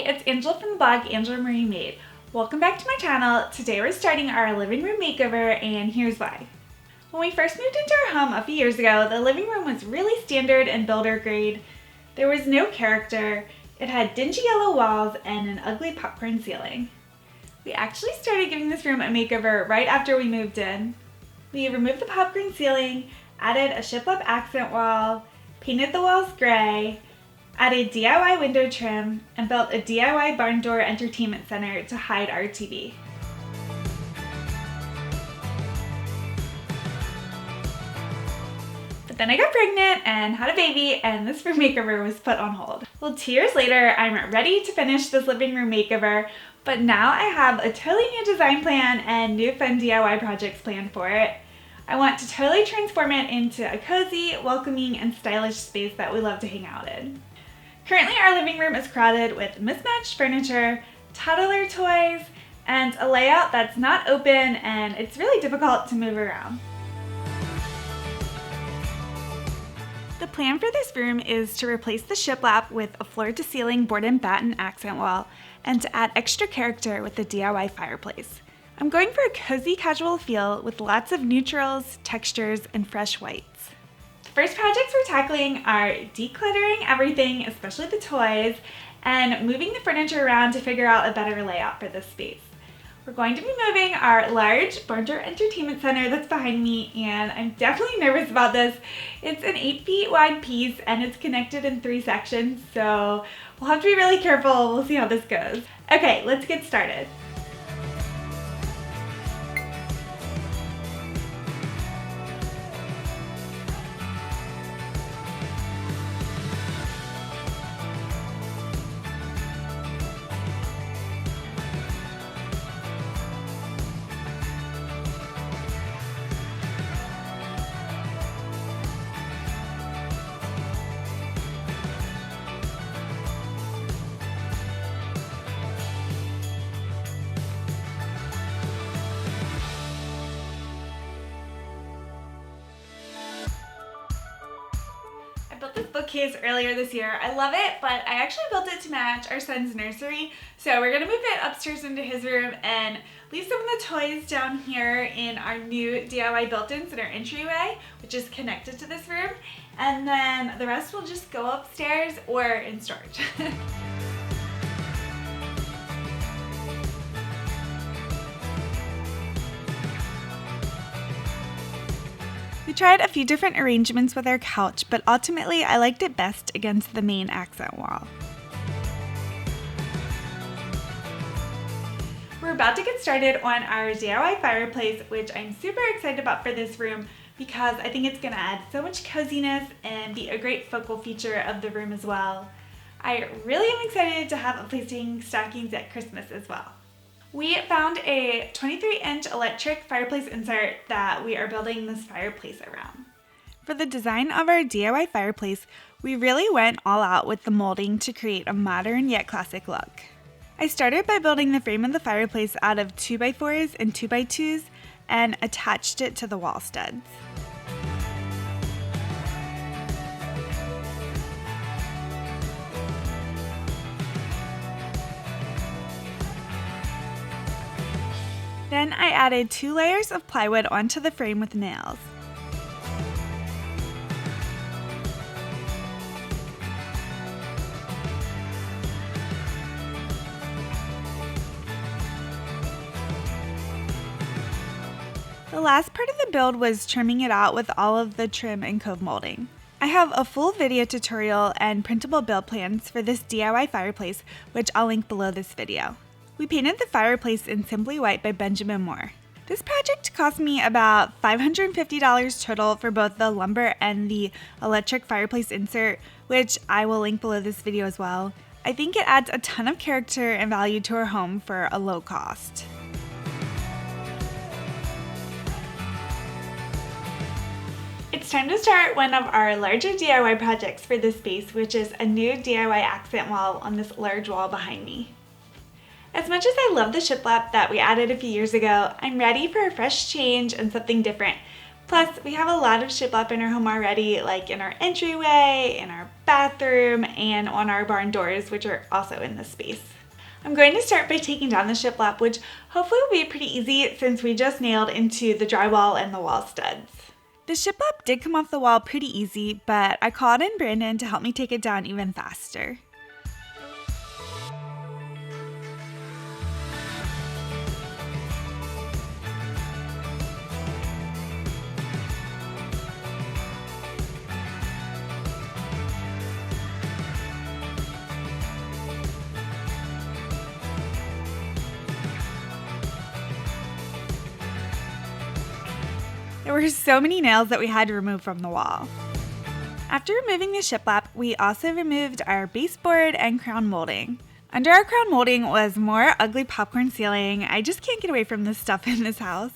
Hey, it's Angela from the blog Angela Marie Made. Welcome back to my channel. Today we're starting our living room makeover, and here's why. When we first moved into our home a few years ago, the living room was really standard and builder grade. There was no character. It had dingy yellow walls and an ugly popcorn ceiling. We actually started giving this room a makeover right after we moved in. We removed the popcorn ceiling, added a shiplap accent wall, painted the walls gray, added DIY window trim, and built a DIY barn door entertainment center to hide our TV. But then I got pregnant and had a baby, and this room makeover was put on hold. Well, 2 years later, I'm ready to finish this living room makeover, but now I have a totally new design plan and new fun DIY projects planned for it. I want to totally transform it into a cozy, welcoming, and stylish space that we love to hang out in. Currently, our living room is crowded with mismatched furniture, toddler toys, and a layout that's not open, and it's really difficult to move around. The plan for this room is to replace the shiplap with a floor-to-ceiling board and batten accent wall, and to add extra character with the DIY fireplace. I'm going for a cozy casual feel with lots of neutrals, textures, and fresh whites. The first projects we're tackling are decluttering everything, especially the toys, and moving the furniture around to figure out a better layout for this space. We're going to be moving our large barn door entertainment center that's behind me, and I'm definitely nervous about this. It's an 8 feet wide piece and it's connected in 3 sections, so we'll have to be really careful. We'll see how this goes. Okay, let's get started. I built this bookcase earlier this year. I love it, but I actually built it to match our son's nursery. So we're gonna move it upstairs into his room and leave some of the toys down here in our new DIY built-ins in our entryway, which is connected to this room. And then the rest will just go upstairs or in storage. We tried a few different arrangements with our couch, but ultimately I liked it best against the main accent wall. We're about to get started on our DIY fireplace, which I'm super excited about for this room because I think it's going to add so much coziness and be a great focal feature of the room as well. I really am excited to have a place to hang stockings at Christmas as well. We found a 23-inch electric fireplace insert that we are building this fireplace around. For the design of our DIY fireplace, we really went all out with the molding to create a modern yet classic look. I started by building the frame of the fireplace out of 2x4s and 2x2s and attached it to the wall studs. Then I added 2 layers of plywood onto the frame with nails. The last part of the build was trimming it out with all of the trim and cove molding. I have a full video tutorial and printable build plans for this DIY fireplace, which I'll link below this video. We painted the fireplace in Simply White by Benjamin Moore. This project cost me about $550 total for both the lumber and the electric fireplace insert, which I will link below this video as well. I think it adds a ton of character and value to our home for a low cost. It's time to start one of our larger DIY projects for this space, which is a new DIY accent wall on this large wall behind me. As much as I love the shiplap that we added a few years ago, I'm ready for a fresh change and something different. Plus, we have a lot of shiplap in our home already, like in our entryway, in our bathroom, and on our barn doors, which are also in this space. I'm going to start by taking down the shiplap, which hopefully will be pretty easy since we just nailed into the drywall and the wall studs. The shiplap did come off the wall pretty easy, but I called in Brandon to help me take it down even faster. There were so many nails that we had to remove from the wall. After removing the shiplap, we also removed our baseboard and crown molding. Under our crown molding was more ugly popcorn ceiling. I just can't get away from this stuff in this house.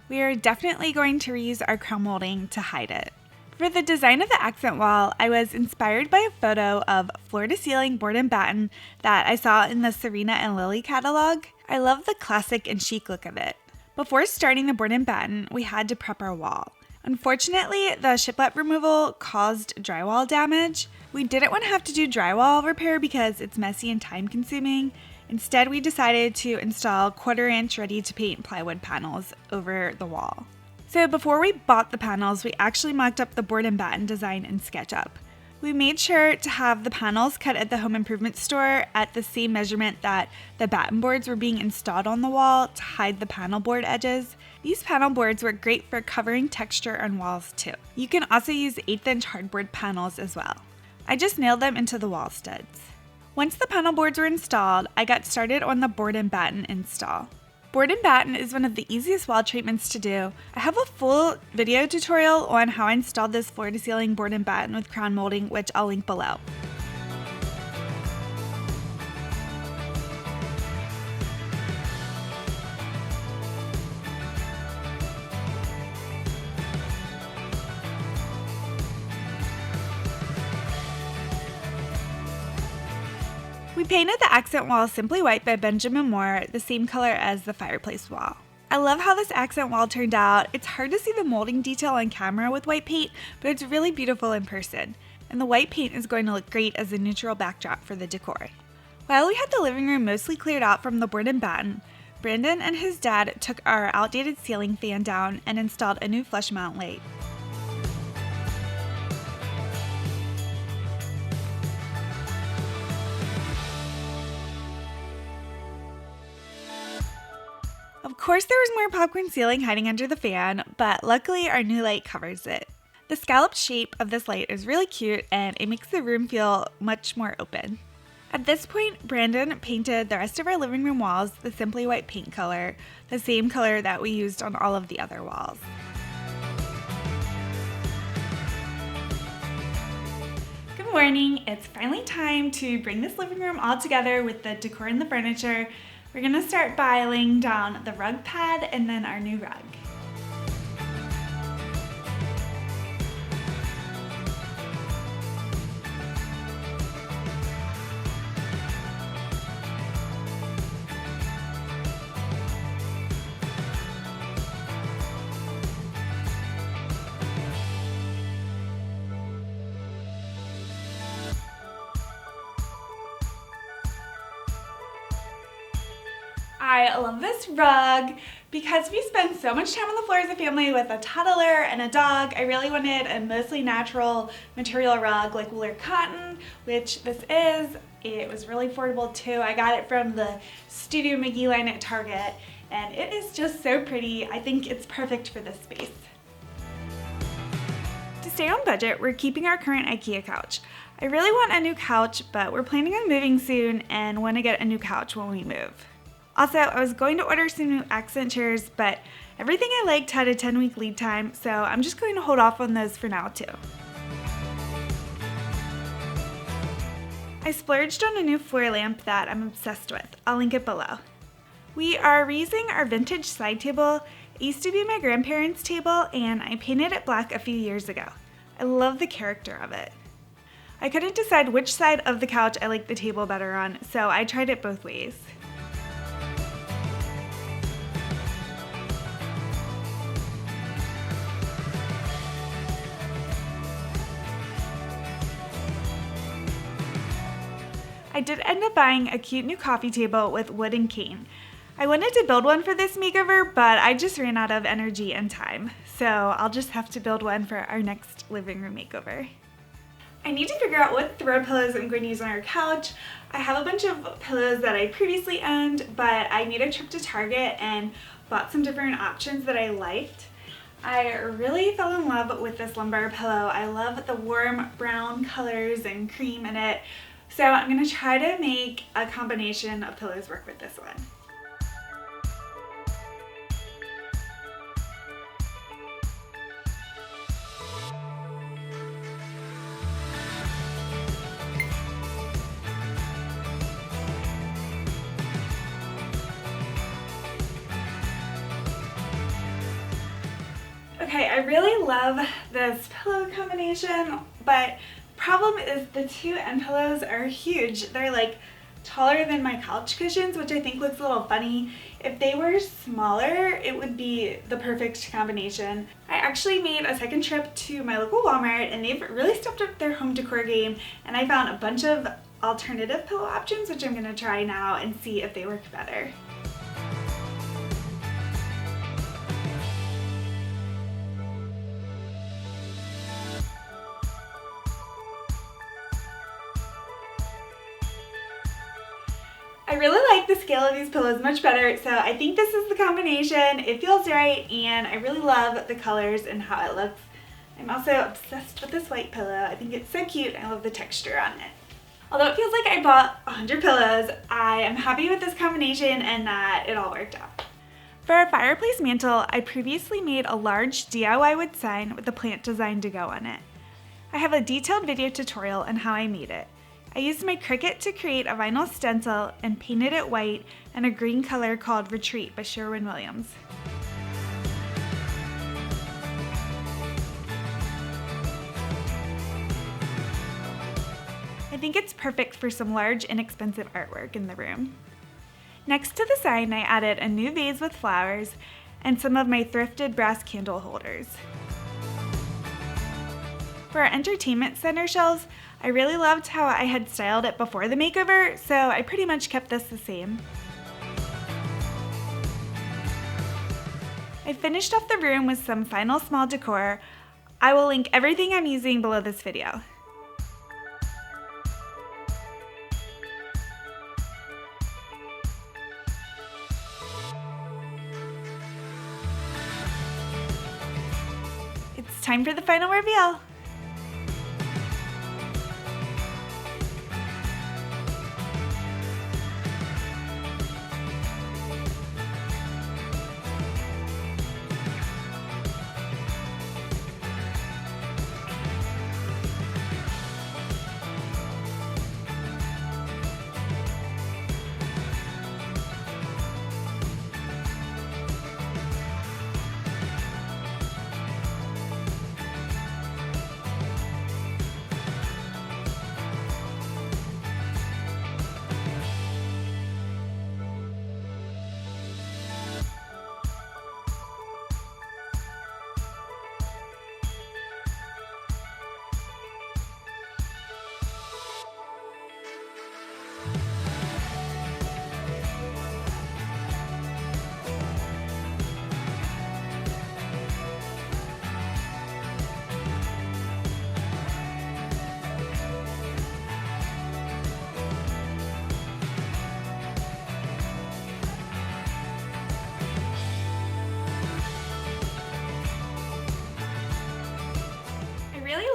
We are definitely going to reuse our crown molding to hide it. For the design of the accent wall, I was inspired by a photo of floor-to-ceiling board and batten that I saw in the Serena and Lily catalog. I love the classic and chic look of it. Before starting the board and batten, we had to prep our wall. Unfortunately, the shiplap removal caused drywall damage. We didn't want to have to do drywall repair because it's messy and time consuming. Instead, we decided to install 1/4-inch ready-to-paint plywood panels over the wall. So before we bought the panels, we actually mocked up the board and batten design in SketchUp. We made sure to have the panels cut at the home improvement store at the same measurement that the batten boards were being installed on the wall to hide the panel board edges. These panel boards work great for covering texture on walls too. You can also use 1/8-inch hardboard panels as well. I just nailed them into the wall studs. Once the panel boards were installed, I got started on the board and batten install. Board and batten is one of the easiest wall treatments to do. I have a full video tutorial on how I installed this floor-to-ceiling board and batten with crown molding, which I'll link below. We painted the accent wall Simply White by Benjamin Moore, the same color as the fireplace wall. I love how this accent wall turned out. It's hard to see the molding detail on camera with white paint, but it's really beautiful in person. And the white paint is going to look great as a neutral backdrop for the decor. While we had the living room mostly cleared out from the board and batten, Brandon and his dad took our outdated ceiling fan down and installed a new flush mount light. Of course, there was more popcorn ceiling hiding under the fan, but luckily our new light covers it. The scalloped shape of this light is really cute and it makes the room feel much more open. At this point, Brandon painted the rest of our living room walls the Simply White paint color, the same color that we used on all of the other walls. Good morning, it's finally time to bring this living room all together with the decor and the furniture. We're gonna start by laying down the rug pad and then our new rug. I love this rug because we spend so much time on the floor as a family with a toddler and a dog. I really wanted a mostly natural material rug like wool or cotton, which this is. It was really affordable too. I got it from the Studio McGee line at Target and it is just so pretty. I think it's perfect for this space. To stay on budget, we're keeping our current IKEA couch. I really want a new couch, but we're planning on moving soon and want to get a new couch when we move. Also, I was going to order some new accent chairs, but everything I liked had a 10-week lead time, so I'm just going to hold off on those for now too. I splurged on a new floor lamp that I'm obsessed with. I'll link it below. We are reusing our vintage side table. It used to be my grandparents' table, and I painted it black a few years ago. I love the character of it. I couldn't decide which side of the couch I liked the table better on, so I tried it both ways. I did end up buying a cute new coffee table with wood and cane. I wanted to build one for this makeover, but I just ran out of energy and time, so I'll just have to build one for our next living room makeover. I need to figure out what throw pillows I'm going to use on our couch. I have a bunch of pillows that I previously owned, but I made a trip to Target and bought some different options that I liked. I really fell in love with this lumbar pillow. I love the warm brown colors and cream in it, so I'm going to try to make a combination of pillows work with this one. Okay, I really love this pillow combination, but the problem is the two end pillows are huge. They're like taller than my couch cushions, which I think looks a little funny. If they were smaller, it would be the perfect combination. I actually made a second trip to my local Walmart, and they've really stepped up their home decor game, and I found a bunch of alternative pillow options, which I'm gonna try now and see if they work better. I really like the scale of these pillows much better, so I think this is the combination. It feels right, and I really love the colors and how it looks. I'm also obsessed with this white pillow. I think it's so cute. I love the texture on it. Although it feels like I bought 100 pillows, I am happy with this combination and that it all worked out. For our fireplace mantle, I previously made a large DIY wood sign with a plant design to go on it. I have a detailed video tutorial on how I made it. I used my Cricut to create a vinyl stencil and painted it white and a green color called Retreat by Sherwin-Williams. I think it's perfect for some large, inexpensive artwork in the room. Next to the sign, I added a new vase with flowers and some of my thrifted brass candle holders. For our entertainment center shelves, I really loved how I had styled it before the makeover, so I pretty much kept this the same. I finished off the room with some final small decor. I will link everything I'm using below this video. It's time for the final reveal.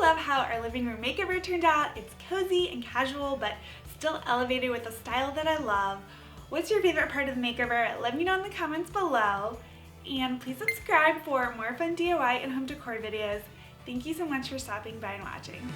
Love how our living room makeover turned out. It's cozy and casual, but still elevated with a style that I love. What's your favorite part of the makeover? Let me know in the comments below. And please subscribe for more fun DIY and home decor videos. Thank you so much for stopping by and watching.